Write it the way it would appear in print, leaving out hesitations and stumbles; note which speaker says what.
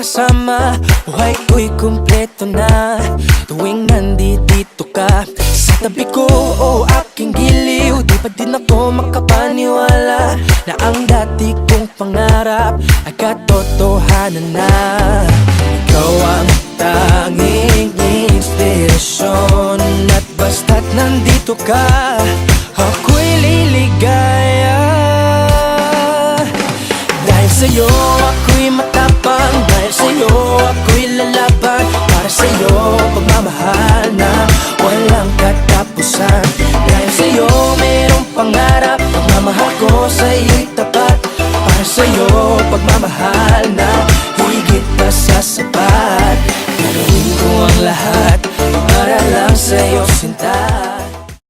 Speaker 1: kasama. Buhay ko'y kumpleto na tuwing nandito ka sa tabi ko o aking giliw. Di pa din ako makapaniwala na ang dati kong pangarap ay katotohanan na. Ikaw ang tanging inspirasyon at basta't nandito ka, ako'y liligaya. Dahil sa'yo